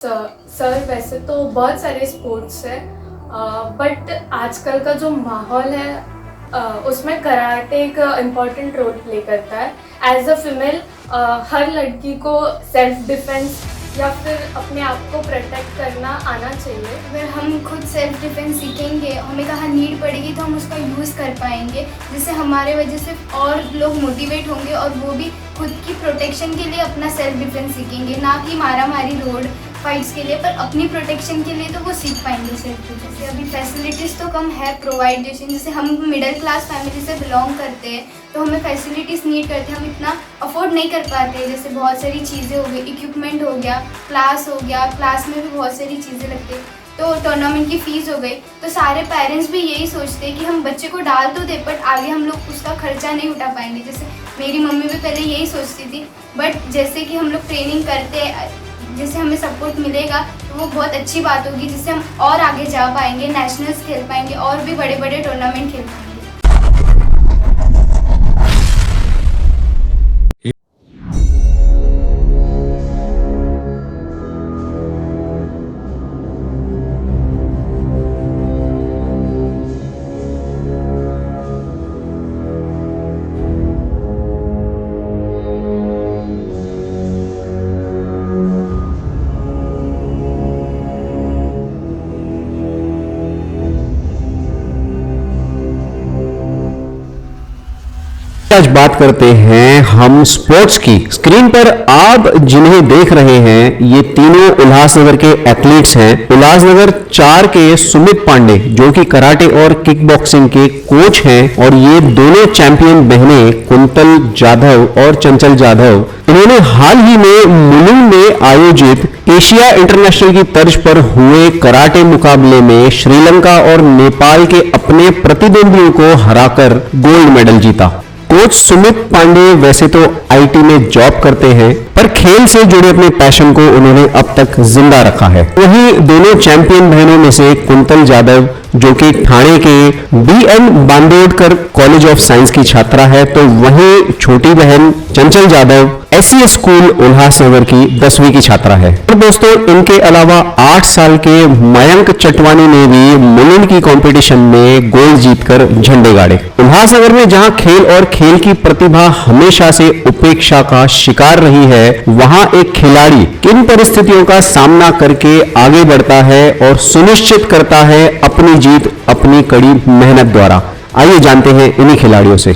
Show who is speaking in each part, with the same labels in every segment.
Speaker 1: Sir वैसे तो बहुत सारे स्पोर्ट्स है, बट आजकल का जो माहौल है उसमें कराटे एक इम्पॉर्टेंट रोल प्ले करता है। एज अ फीमेल हर लड़की को सेल्फ डिफेंस या फिर अपने आप को प्रोटेक्ट करना आना चाहिए।
Speaker 2: अगर हम खुद सेल्फ डिफेंस सीखेंगे, हमें कहाँ नीड पड़ेगी तो हम उसका यूज़ कर पाएंगे, जिससे हमारे वजह से और लोग मोटिवेट होंगे और वो भी खुद की प्रोटेक्शन के लिए अपना सेल्फ डिफेंस सीखेंगे, ना कि मारा मारी रोड फाइट्स के लिए, पर अपनी प्रोटेक्शन के लिए तो वो सीख पाएंगे सेल्फ डिफेंस। जैसे अभी फैसिलिटीज़ तो कम है प्रोवाइडेशन, जैसे हम मिडिल क्लास फैमिली से बिलोंग करते हैं तो हमें फैसिलिटीज़ नीड करते हैं, हम इतना अफोर्ड नहीं कर पाते हैं। जैसे बहुत सारी चीज़ें हो गई, इक्विपमेंट हो गया, क्लास हो गया, क्लास में भी बहुत सारी चीज़ें लगती है, तो टूर्नामेंट की फ़ीस हो गई। तो सारे पेरेंट्स भी यही सोचते हैं कि हम बच्चे को डाल तो दे, बट आगे हम लोग उसका खर्चा नहीं उठा पाएंगे। जैसे मेरी मम्मी भी पहले यही सोचती थी, बट जैसे कि हम लोग ट्रेनिंग करते हैं, जैसे हमें सपोर्ट मिलेगा तो वो बहुत अच्छी बात होगी, जिससे हम और आगे जा पाएंगे, नेशनल्स खेल पाएंगे और भी बड़े बड़े टूर्नामेंट खेल पाएंगे।
Speaker 3: आज बात करते हैं हम स्पोर्ट्स की। स्क्रीन पर आप जिन्हें देख रहे हैं ये तीनों उल्लासनगर के एथलीट्स हैं। उल्लासनगर 4 के सुमित पांडे जो कि कराटे और किक बॉक्सिंग के कोच हैं, और ये दोनों चैंपियन बहनें कुंतल जाधव और चंचल जाधव, इन्होंने हाल ही में मुलुंड में आयोजित एशिया इंटरनेशनल की तर्ज पर हुए कराटे मुकाबले में श्रीलंका और नेपाल के अपने प्रतिद्वंदियों को हराकर गोल्ड मेडल जीता। कोच सुमित पांडे वैसे तो आईटी में जॉब करते हैं, पर खेल से जुड़े अपने पैशन को उन्होंने अब तक जिंदा रखा है। वहीं दोनों चैंपियन बहनों में से कुंतल जाधव जो कि ठाणे के BN Bandodkar college of science की छात्रा है, तो वहीं छोटी बहन चंचल जाधव SCS स्कूल उल्लासनगर की 10वीं की छात्रा है। और दोस्तों, इनके अलावा 8 साल के मयंक चटवानी ने भी मुलुंड की कंपटीशन में गोल्ड जीतकर झंडे गाड़े। उल्लासनगर में जहां खेल और खेल की प्रतिभा हमेशा से उपेक्षा का शिकार रही है, वहां एक खिलाड़ी किन परिस्थितियों का सामना करके आगे बढ़ता है और सुनिश्चित करता है अपनी जीत अपनी कड़ी मेहनत द्वारा। आइए जानते हैं इन्हीं खिलाड़ियों से।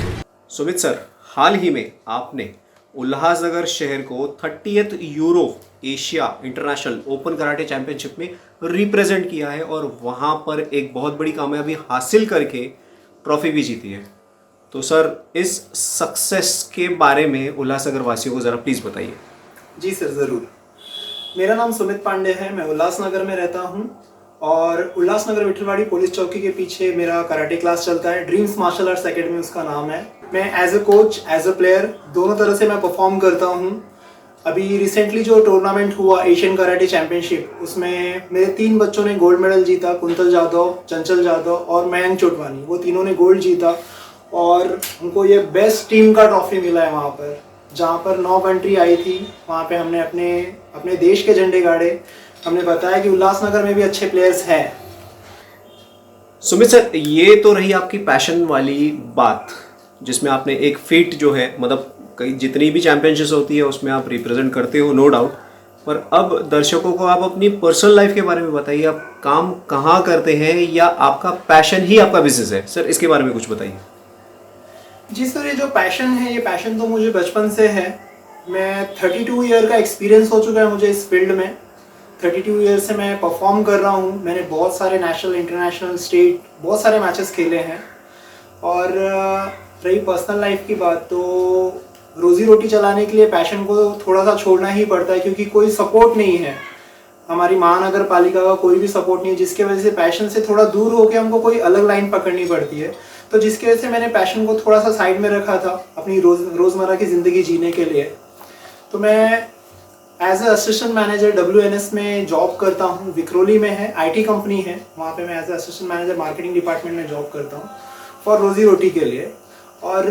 Speaker 4: सुमित सर, हाल ही में आपने उल्लासनगर शहर को 30th euro Asia international open karate championship में रिप्रेजेंट किया है और वहां पर एक बहुत बड़ी कामयाबी हासिल करके ट्रॉफी भी जीती है। तो सर, इस सक्सेस के बारे में उल्लासनगर वासियों को ज़रा प्लीज़ बताइए।
Speaker 5: जी सर, ज़रूर। मेरा नाम सुमित पांडे है, मैं उल्लासनगर में रहता हूँ और उल्लासनगर विठलवाड़ी पुलिस चौकी के पीछे मेरा कराटे क्लास चलता है। ड्रीम्स मार्शल आर्ट्स एकेडमी उसका नाम है। मैं as a coach, as a player, दोनों तरह से मैं परफॉर्म करता हूँ। अभी रिसेंटली जो टूर्नामेंट हुआ एशियन कराटे चैंपियनशिप, उसमें मेरे 3 बच्चों ने गोल्ड मेडल जीता। कुंतल जाधव, चंचल जाधव और मयंक चोटवानी, वो तीनों ने गोल्ड जीता और उनको ये बेस्ट टीम का ट्रॉफी मिला है। वहाँ पर जहाँ पर 9 कंट्री आई थी, वहाँ पे हमने अपने देश के झंडे गाड़े। हमने बताया कि उल्लासनगर में भी अच्छे प्लेयर्स हैं।
Speaker 4: सुमित सर, ये तो रही आपकी पैशन वाली बात, जिसमें आपने एक फीट जो है, मतलब कई जितनी भी चैंपियनशिप्स होती है उसमें आप रिप्रेजेंट करते हो, नो डाउट। पर अब दर्शकों को आप अपनी पर्सनल लाइफ के बारे में बताइए। आप काम कहाँ करते हैं या आपका पैशन ही आपका बिजनेस है? सर, इसके बारे में कुछ बताइए।
Speaker 5: जी सर, ये जो पैशन है, ये पैशन तो मुझे बचपन से है। मैं 32 ईयर का एक्सपीरियंस हो चुका है मुझे इस फील्ड में। 32 ईयर से मैं परफॉर्म कर रहा हूँ। मैंने बहुत सारे नेशनल, इंटरनेशनल, स्टेट बहुत सारे मैचेस खेले हैं। और रही पर्सनल लाइफ की बात, तो रोज़ी रोटी चलाने के लिए पैशन को थोड़ा सा छोड़ना ही पड़ता है, क्योंकि कोई सपोर्ट नहीं है। हमारी महानगर पालिका का कोई भी सपोर्ट नहीं है, जिसके वजह से पैशन से थोड़ा दूर होकर हमको कोई अलग लाइन पकड़नी पड़ती है। तो जिसकी वजह से मैंने पैशन को थोड़ा सा साइड में रखा था अपनी रोज़मर्रा की ज़िंदगी जीने के लिए। तो मैं as a assistant manager WNS में जॉब करता हूँ। विक्रोली में है, IT कंपनी है, वहाँ पे मैं as a assistant manager marketing department में जॉब करता हूँ फॉर रोज़ी रोटी के लिए। और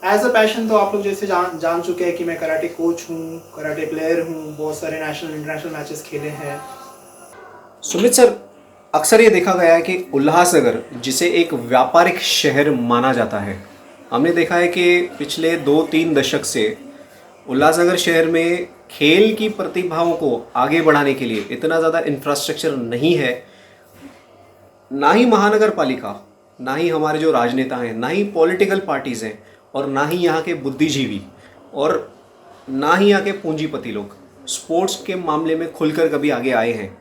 Speaker 5: एज अ पैशन तो आप लोग जैसे जान चुके हैं कि मैं कराटे कोच हूँ, कराटे प्लेयर हूँ, बहुत सारे नेशनल इंटरनेशनल मैचेस खेले हैं।
Speaker 4: सुमित सर, अक्सर ये देखा गया है कि उल्लासनगर, जिसे एक व्यापारिक शहर माना जाता है, हमने देखा है कि पिछले 2-3 दशक से उल्लासनगर शहर में खेल की प्रतिभाओं को आगे बढ़ाने के लिए इतना ज़्यादा इंफ्रास्ट्रक्चर नहीं है। ना ही महानगर पालिका, ना ही हमारे जो राजनेता हैं, ना ही पॉलिटिकल पार्टीज़ हैं, और ना ही यहाँ के बुद्धिजीवी, और ना ही यहाँ के पूंजीपति लोग स्पोर्ट्स के मामले में खुलकर कभी आगे आए हैं।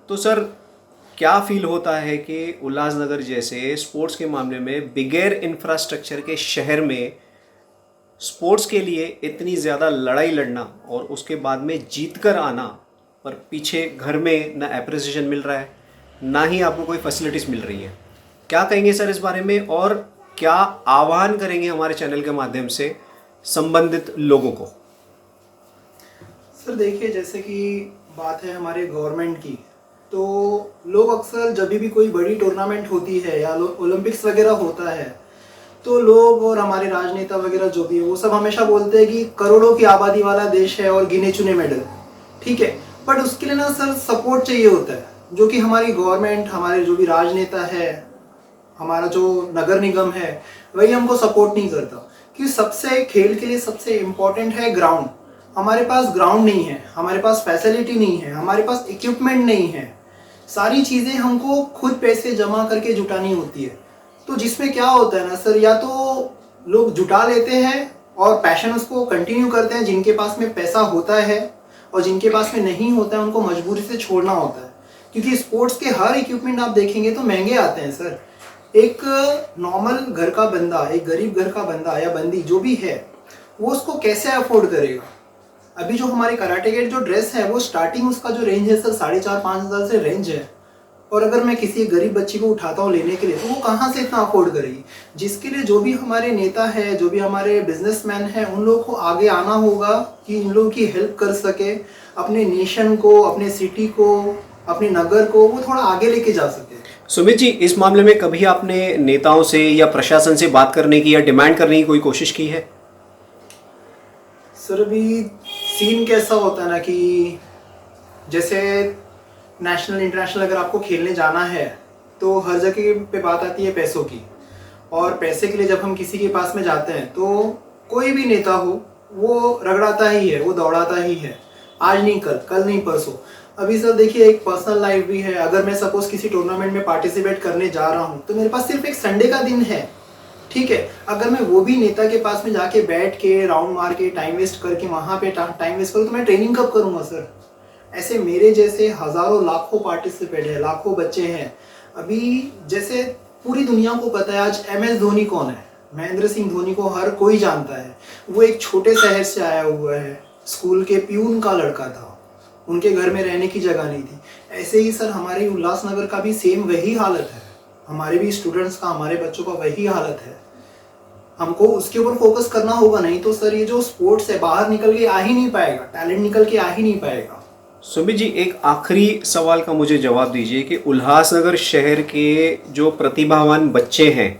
Speaker 4: तो सर, क्या फील होता है कि उल्लासनगर जैसे स्पोर्ट्स के मामले में बिगैर इंफ्रास्ट्रक्चर के शहर में स्पोर्ट्स के लिए इतनी ज़्यादा लड़ाई लड़ना और उसके बाद में जीत कर आना, पर पीछे घर में ना एप्रिसिएशन मिल रहा है, ना ही आपको कोई फैसिलिटीज़ मिल रही है। क्या कहेंगे सर इस बारे में, और क्या आह्वान करेंगे हमारे चैनल के माध्यम से संबंधित लोगों को?
Speaker 5: सर देखिए, जैसे कि बात है हमारे गवर्नमेंट की, तो लोग अक्सर जब भी कोई बड़ी टूर्नामेंट होती है या ओलंपिक्स वगैरह होता है, तो लोग और हमारे राजनेता वगैरह जो भी है वो सब हमेशा बोलते हैं कि करोड़ों की आबादी वाला देश है और गिने चुने मेडल, ठीक है। बट उसके लिए ना सर सपोर्ट चाहिए होता है, जो कि हमारी गवर्नमेंट, हमारे जो भी राजनेता है, हमारा जो नगर निगम है, वही हमको सपोर्ट नहीं करता। कि सबसे खेल के लिए सबसे इम्पोर्टेंट है ग्राउंड। हमारे पास ग्राउंड नहीं है, हमारे पास फैसिलिटी नहीं है, हमारे पास इक्विपमेंट नहीं है, सारी चीज़ें हमको खुद पैसे जमा करके जुटानी होती है। तो जिसमें क्या होता है ना सर, या तो लोग जुटा लेते हैं और पैशन उसको कंटिन्यू करते हैं जिनके पास में पैसा होता है, और जिनके पास में नहीं होता है उनको मजबूरी से छोड़ना होता है। क्योंकि स्पोर्ट्स के हर इक्विपमेंट आप देखेंगे तो महंगे आते हैं सर। एक नॉर्मल घर का बंदा, एक गरीब घर का बंदा या बंदी जो भी है, वो उसको कैसे अफोर्ड करेगा। अभी जो हमारे कराटे के जो ड्रेस है, वो स्टार्टिंग उसका जो रेंज है सर 4,500-5 हज़ार से रेंज है। और अगर मैं किसी गरीब बच्ची को उठाता हूँ लेने के लिए, तो वो कहाँ से इतना अफोर्ड करेगी। जिसके लिए जो भी हमारे नेता है, जो भी हमारे बिजनेसमैन हैं, उन लोगों को आगे आना होगा कि इन लोगों की हेल्प कर सके, अपने नेशन को, अपने सिटी को, अपने नगर को वो थोड़ा आगे लेके जा सके।
Speaker 4: सुमित जी, इस मामले में कभी आपने नेताओं से या प्रशासन से बात करने की या डिमांड करने की कोई कोशिश की है?
Speaker 5: सर अभी सीन कैसा होता है ना कि जैसे नेशनल इंटरनेशनल अगर आपको खेलने जाना है, तो हर जगह पे बात आती है पैसों की। और पैसे के लिए जब हम किसी के पास में जाते हैं, तो कोई भी नेता हो वो रगड़ाता ही है, वो दौड़ाता ही है, आज नहीं कल, कल नहीं परसों। अभी सर देखिए, एक पर्सनल लाइफ भी है। अगर मैं सपोज किसी टूर्नामेंट में पार्टिसिपेट करने जा रहा हूँ, तो मेरे पास सिर्फ एक संडे का दिन है, ठीक है। अगर मैं वो भी नेता के पास में जाके बैठ के राउंड मार के टाइम वेस्ट करके वहाँ पे टाइम वेस्ट करूँ, तो मैं ट्रेनिंग कब करूँगा सर। ऐसे मेरे जैसे हज़ारों लाखों पार्टिसिपेट है, लाखों बच्चे हैं। अभी जैसे पूरी दुनिया को पता है आज MS धोनी कौन है, महेंद्र सिंह धोनी को हर कोई जानता है। वो एक छोटे शहर से आया हुआ है, स्कूल के प्यून का लड़का था, उनके घर में रहने की जगह नहीं थी। ऐसे ही सर हमारे उल्लासनगर का भी सेम वही हालत है, हमारे भी स्टूडेंट्स का, हमारे बच्चों का वही हालत है। हमको उसके ऊपर फोकस करना होगा, नहीं तो सर ये जो स्पोर्ट्स है बाहर निकल के आ ही नहीं पाएगा, टैलेंट निकल के आ ही नहीं पाएगा।
Speaker 4: सुमित जी, एक आखिरी सवाल का मुझे जवाब दीजिए कि उल्लासनगर शहर के जो प्रतिभावान बच्चे हैं,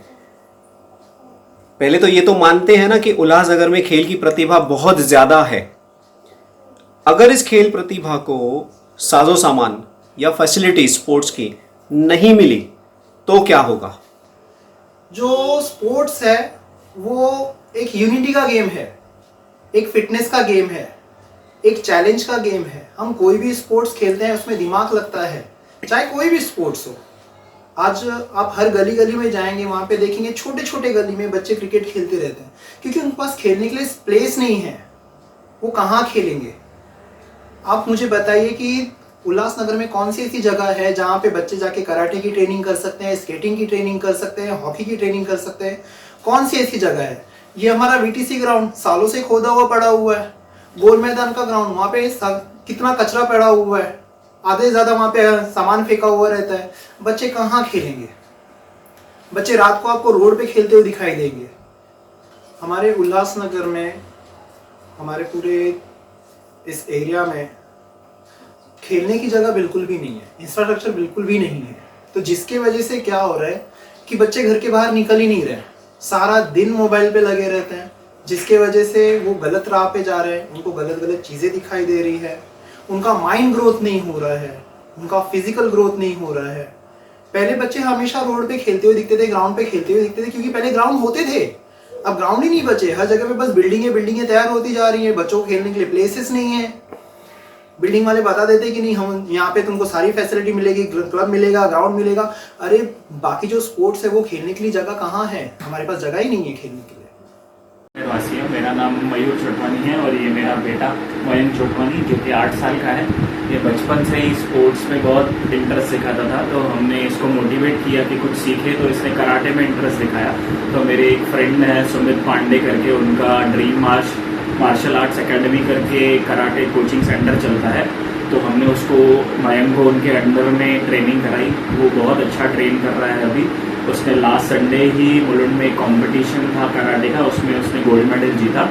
Speaker 4: पहले तो ये तो मानते हैं ना कि उल्लासनगर में खेल की प्रतिभा बहुत ज़्यादा है। अगर इस खेल प्रतिभा को साजो सामान या फैसिलिटी स्पोर्ट्स की नहीं मिली तो क्या होगा?
Speaker 5: जो स्पोर्ट्स है वो एक यूनिटी का गेम है, एक फिटनेस का गेम है, एक चैलेंज का गेम है। हम कोई भी स्पोर्ट्स खेलते हैं उसमें दिमाग लगता है, चाहे कोई भी स्पोर्ट्स हो। आज आप हर गली गली में जाएंगे, वहाँ पे देखेंगे छोटे छोटे गली में बच्चे क्रिकेट खेलते रहते हैं, क्योंकि उनके पास खेलने के लिए प्लेस नहीं है। वो कहाँ खेलेंगे? आप मुझे बताइए कि उल्लासनगर में कौन सी ऐसी जगह है जहाँ पे बच्चे जाके कराटे की ट्रेनिंग कर सकते हैं, स्केटिंग की ट्रेनिंग कर सकते हैं, हॉकी की ट्रेनिंग कर सकते हैं? कौन सी ऐसी जगह है? ये हमारा VTC ग्राउंड सालों से खोदा हुआ पड़ा हुआ है, गोल मैदान का ग्राउंड, वहाँ पे कितना कचरा पड़ा हुआ है, आधे से ज़्यादा वहाँ पे सामान फेंका हुआ रहता है। बच्चे कहाँ खेलेंगे? बच्चे रात को आपको रोड पे खेलते हुए दिखाई देंगे। हमारे उल्लासनगर में, हमारे पूरे इस एरिया में खेलने की जगह बिल्कुल भी नहीं है, इंफ्रास्ट्रक्चर बिल्कुल भी नहीं है। तो जिसके वजह से क्या हो रहा है कि बच्चे घर के बाहर निकल ही नहीं रहे। सारा दिन मोबाइल पे लगे रहते हैं, जिसके वजह से वो गलत राह पे जा रहे हैं, उनको गलत गलत चीज़ें दिखाई दे रही है, उनका माइंड ग्रोथ नहीं हो रहा है, उनका फिजिकल ग्रोथ नहीं हो रहा है। पहले बच्चे हमेशा रोड पे खेलते हुए दिखते थे, ग्राउंड पे खेलते हुए दिखते थे, क्योंकि पहले ग्राउंड होते थे। अब ग्राउंड ही नहीं बचे, हर जगह पे बस बिल्डिंगें तैयार होती जा रही हैं, बच्चों को खेलने के लिए प्लेसेस नहीं है। बिल्डिंग वाले बता देते कि नहीं, हम यहाँ पे तुमको सारी फैसिलिटी मिलेगी, क्लब मिलेगा, ग्राउंड मिलेगा। अरे बाकी जो स्पोर्ट्स है वो खेलने के लिए जगह कहाँ है? हमारे पास जगह ही नहीं है खेलने के लिए।
Speaker 6: वासी है, मेरा नाम मयूर चोटवानी है और ये मेरा बेटा मयंक चोटवानी जो कि 8 साल का है। ये बचपन से ही स्पोर्ट्स में बहुत इंटरेस्ट दिखाता था, तो हमने इसको मोटिवेट किया कि कुछ सीखे, तो इसने कराटे में इंटरेस्ट दिखाया। तो मेरे एक फ्रेंड है सुमित पांडे करके, उनका ड्रीम मार्शल आर्ट्स एकेडमी करके कराटे कोचिंग सेंटर चलता है। तो हमने उसको मयंक को उनके अंडर में ट्रेनिंग कराई, वो बहुत अच्छा ट्रेन कर रहा है अभी। उसने लास्ट संडे ही मुलुंड में एक कॉम्पिटिशन था कराटे का, उसमें उसने गोल्ड मेडल जीता।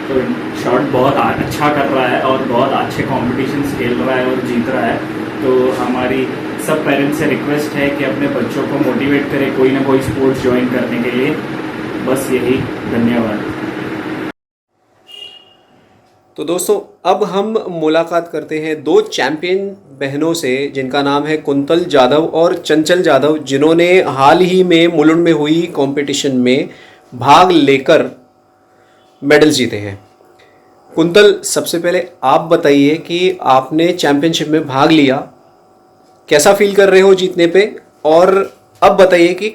Speaker 6: तो शॉट बहुत अच्छा कर रहा है और बहुत अच्छे कॉम्पिटिशन्स खेल रहा है और जीत रहा है। तो हमारी सब पेरेंट्स से रिक्वेस्ट है कि अपने बच्चों को मोटिवेट करें कोई ना कोई स्पोर्ट्स ज्वाइन करने के लिए। बस यही, धन्यवाद।
Speaker 4: तो दोस्तों अब हम मुलाकात करते हैं दो चैंपियन बहनों से, जिनका नाम है कुंतल जाधव और चंचल जाधव, जिन्होंने हाल ही में मुलुंड में हुई कंपटीशन में भाग लेकर मेडल जीते हैं। कुंतल, सबसे पहले आप बताइए कि आपने चैंपियनशिप में भाग लिया, कैसा फील कर रहे हो जीतने पे, और अब बताइए कि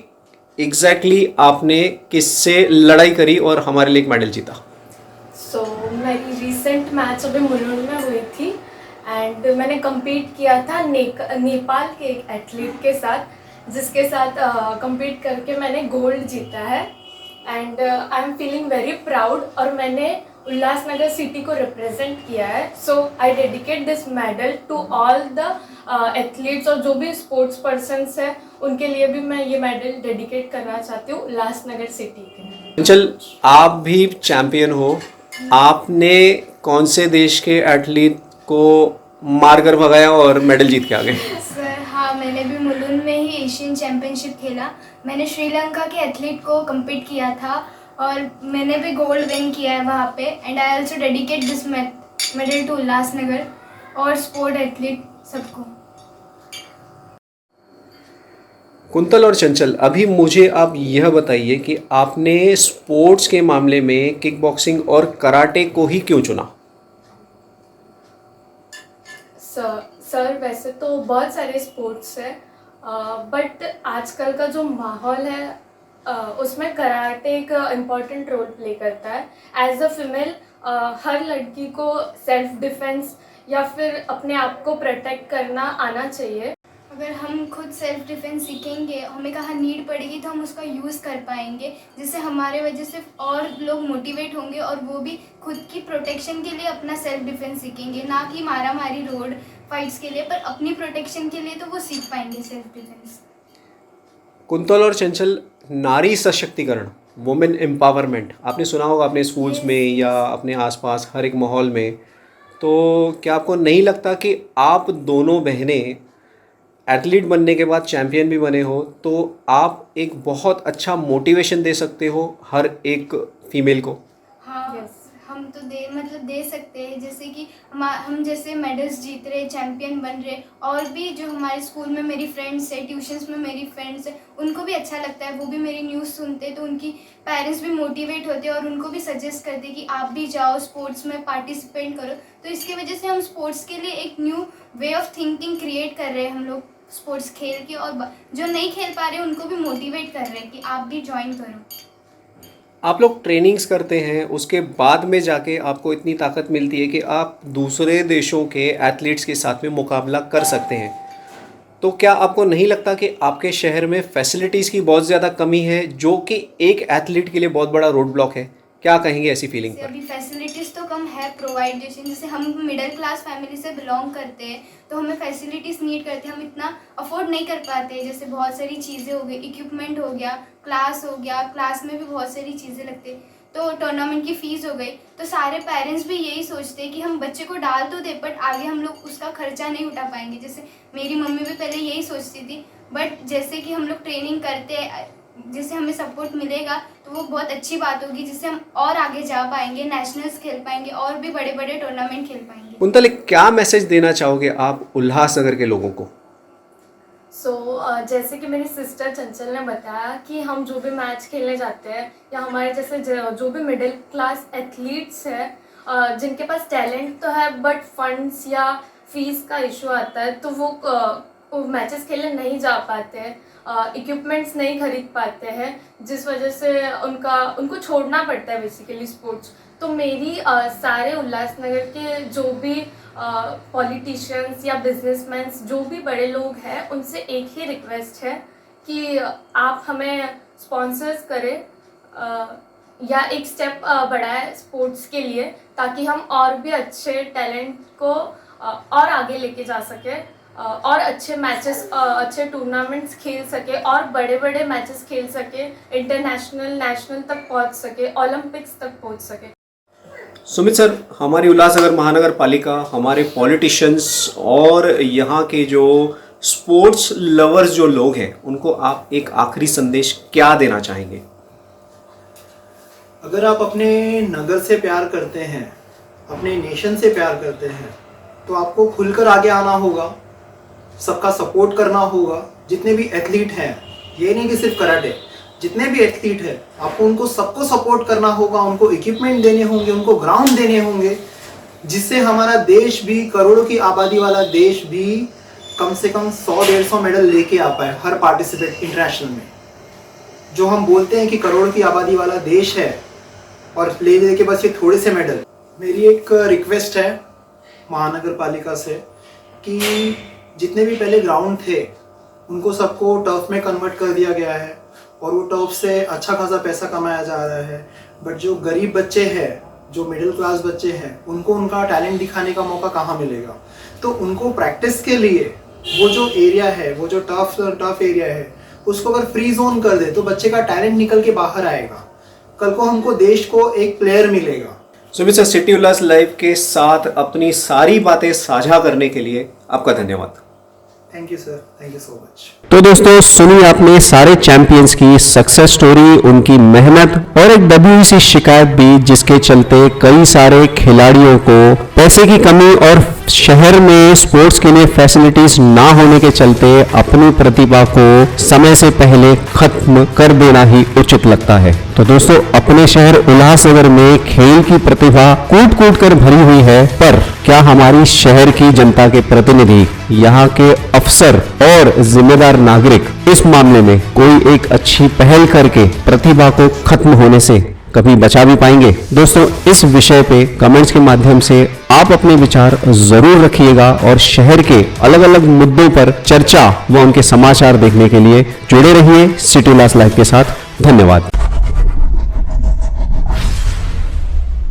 Speaker 4: एग्जैक्टली आपने किससे लड़ाई करी और हमारे लिए एक मेडल जीता।
Speaker 1: मेरी रिसेंट मैच अभी मुलुंड में हुई थी एंड मैंने compete किया था नेपाल के एक एथलीट के साथ, जिसके साथ compete करके मैंने गोल्ड जीता है and I am feeling very proud. और मैंने उल्लासनगर सिटी को रिप्रेजेंट किया है। So I dedicate this medal to all the athletes, और जो भी स्पोर्ट्स पर्सन्स हैं उनके लिए भी मैं ये मेडल डेडिकेट करना चाहती हूँ उल्लासनगर सिटी के।
Speaker 4: चल, आप भी चैंपियन हो, आपने कौन से देश के एथलीट को मारकर भगाया और मेडल जीत के आ गए?
Speaker 2: सर हाँ, मैंने भी मुलुंड में ही एशियन चैम्पियनशिप खेला। मैंने श्रीलंका के एथलीट को compete किया था और मैंने भी गोल्ड विन किया है वहाँ पे। And I also dedicate this medal to Ulhasnagar और स्पोर्ट एथलीट सबको।
Speaker 4: कुंतल और चंचल, अभी मुझे आप यह बताइए कि आपने स्पोर्ट्स के मामले में किक बॉक्सिंग और कराटे को ही क्यों चुना?
Speaker 1: सर वैसे तो बहुत सारे स्पोर्ट्स है, बट आजकल का जो माहौल है उसमें कराटे एक इम्पॉर्टेंट रोल प्ले करता है। एज अ फीमेल हर लड़की को सेल्फ डिफेंस या फिर अपने आप को प्रोटेक्ट करना आना चाहिए।
Speaker 2: अगर हम खुद सेल्फ डिफेंस सीखेंगे, हमें कहाँ नीड पड़ेगी तो हम उसका यूज़ कर पाएंगे, जिससे हमारे वजह से और लोग मोटिवेट होंगे और वो भी खुद की प्रोटेक्शन के लिए अपना सेल्फ डिफेंस सीखेंगे, ना कि मारा मारी रोड फाइट्स के लिए, पर अपनी प्रोटेक्शन के लिए तो वो सीख पाएंगे सेल्फ डिफेंस।
Speaker 4: कुंतल और चंचल, नारी सशक्तिकरण, वुमेन एम्पावरमेंट आपने सुना होगा अपने स्कूल्स में या अपने आसपास हर एक माहौल में। तो क्या आपको नहीं लगता कि आप दोनों बहनें एथलीट बनने के बाद चैंपियन भी बने हो, तो आप एक बहुत अच्छा मोटिवेशन दे सकते हो हर एक फीमेल को?
Speaker 2: हाँ हम तो दे सकते हैं, जैसे कि हम जैसे मेडल्स जीत रहे, चैंपियन बन रहे, और भी जो हमारे स्कूल में मेरी फ्रेंड्स है, ट्यूशन्स में मेरी फ्रेंड्स है, उनको भी अच्छा लगता है, वो भी मेरी न्यूज़ सुनते, तो उनकी पेरेंट्स भी मोटिवेट होते हैं और उनको भी सजेस्ट करते कि आप भी जाओ स्पोर्ट्स में पार्टिसिपेट करो। तो इसकी वजह से हम स्पोर्ट्स के लिए एक new way of thinking create कर रहे हैं हम लोग स्पोर्ट्स खेल के, और जो नहीं खेल पा रहे उनको भी मोटिवेट कर रहे हैं कि आप भी ज्वाइन करो।
Speaker 4: आप लोग ट्रेनिंग्स करते हैं, उसके बाद में जाके आपको इतनी ताकत मिलती है कि आप दूसरे देशों के एथलीट्स के साथ में मुकाबला कर सकते हैं। तो क्या आपको नहीं लगता कि आपके शहर में फैसिलिटीज़ की बहुत ज़्यादा कमी है, जो कि एक एथलीट के लिए बहुत बड़ा रोड ब्लॉक है? क्या कहेंगे ऐसी फीलिंग पर?
Speaker 2: अभी फैसिलिटीज़ तो कम है प्रोवाइड, जैसे हम मिडिल क्लास फैमिली से बिलोंग करते हैं, तो हमें फैसिलिटीज़ नीड करते हैं, हम इतना अफोर्ड नहीं कर पाते। जैसे बहुत सारी चीज़ें हो गई, इक्विपमेंट हो गया, क्लास हो गया, क्लास में भी बहुत सारी चीज़ें लगती है, तो टूर्नामेंट की फ़ीस हो गई। तो सारे पेरेंट्स भी यही सोचते हैं कि हम बच्चे को डाल तो दे, बट आगे हम लोग उसका खर्चा नहीं उठा पाएंगे। जैसे मेरी मम्मी भी पहले यही सोचती थी, बट जैसे कि हम लोग ट्रेनिंग करते हैं, जिससे हमें सपोर्ट मिलेगा तो वो बहुत अच्छी बात होगी, जिससे हम और आगे जा पाएंगे, नेशनल्स खेल पाएंगे और भी बड़े बड़े टूर्नामेंट खेल पाएंगे।
Speaker 4: मुंतलिक क्या मैसेज देना चाहोगे आप उल्लासनगर के लोगों को?
Speaker 1: जैसे कि मेरी सिस्टर चंचल ने बताया कि हम जो भी मैच खेलने जाते हैं या हमारे जैसे जो भी मिडिल क्लास एथलीट्स हैं जिनके पास टैलेंट तो है बट फंड्स या फीस का इशू आता है तो वो मैचेस खेलने नहीं जा पाते हैं, इक्विपमेंट्स नहीं खरीद पाते हैं, जिस वजह से उनको छोड़ना पड़ता है बेसिकली स्पोर्ट्स। तो मेरी सारे उल्लासनगर के जो भी पॉलिटिशियंस या बिजनेसमैन्स जो भी बड़े लोग हैं उनसे एक ही रिक्वेस्ट है कि आप हमें स्पॉन्सर्स करें या एक स्टेप बढ़ाएं स्पोर्ट्स के लिए, ताकि हम और भी अच्छे टैलेंट को और आगे लेके जा सकें और अच्छे मैचेस अच्छे टूर्नामेंट्स खेल सके और बड़े बड़े मैचेस खेल सके, इंटरनेशनल नेशनल तक पहुंच सके, ओलंपिक्स तक पहुंच सके।
Speaker 4: सुमित सर, हमारी उल्लासनगर महानगर पालिका, हमारे पॉलिटिशियंस और यहाँ के जो स्पोर्ट्स लवर्स जो लोग हैं उनको आप एक आखिरी संदेश क्या देना चाहेंगे?
Speaker 5: अगर आप अपने नगर से प्यार करते हैं, अपने नेशन से प्यार करते हैं, तो आपको खुलकर आगे आना होगा, सबका सपोर्ट करना होगा। जितने भी एथलीट हैं, ये नहीं कि सिर्फ कराटे, जितने भी एथलीट हैं आपको उनको सबको सपोर्ट करना होगा, उनको इक्विपमेंट देने होंगे, उनको ग्राउंड देने होंगे, जिससे हमारा देश भी, करोड़ों की आबादी वाला देश भी कम से कम 100-150 मेडल लेके आ पाए हर पार्टिसिपेट इंटरनेशनल में। जो हम बोलते हैं कि करोड़ की आबादी वाला देश है और ले के बस ये थोड़े से मेडल। मेरी एक रिक्वेस्ट है महानगर पालिका से कि जितने भी पहले ग्राउंड थे उनको सबको टर्फ में कन्वर्ट कर दिया गया है और वो टर्फ से अच्छा खासा पैसा कमाया जा रहा है, बट जो गरीब बच्चे हैं, जो मिडिल क्लास बच्चे हैं, उनको उनका टैलेंट दिखाने का मौका कहाँ मिलेगा? तो उनको प्रैक्टिस के लिए वो जो एरिया है, वो जो टफ एरिया है, उसको अगर फ्री जोन कर दे तो बच्चे का टैलेंट निकल के बाहर आएगा, कल को हमको देश को एक प्लेयर मिलेगा।
Speaker 4: सुमित सर, सिटी उल्लास लाइव के साथ अपनी सारी बातें साझा करने के लिए आपका धन्यवाद।
Speaker 5: Thank you sir, thank you so much.
Speaker 3: तो दोस्तों, सुनी आपने सारे चैंपियंस की सक्सेस स्टोरी, उनकी मेहनत और एक दबी हुई सी शिकायत भी, जिसके चलते कई सारे खिलाड़ियों को पैसे की कमी और शहर में स्पोर्ट्स के लिए फैसिलिटीज ना होने के चलते अपनी प्रतिभा को समय से पहले खत्म कर देना ही उचित लगता है। तो दोस्तों, अपने शहर उल्लासनगर में खेल की प्रतिभा कूट कूट कर भरी हुई है, पर क्या हमारी शहर की जनता के प्रतिनिधि, यहाँ के अफसर और जिम्मेदार नागरिक इस मामले में कोई एक अच्छी पहल करके प्रतिभा को खत्म होने से कभी बचा भी पाएंगे? दोस्तों, इस विषय पे कमेंट्स के माध्यम से आप अपने विचार जरूर रखिएगा और शहर के अलग अलग मुद्दों पर चर्चा व उनके समाचार देखने के लिए जुड़े रहिए सिटी उल्लास लाइव के साथ। धन्यवाद।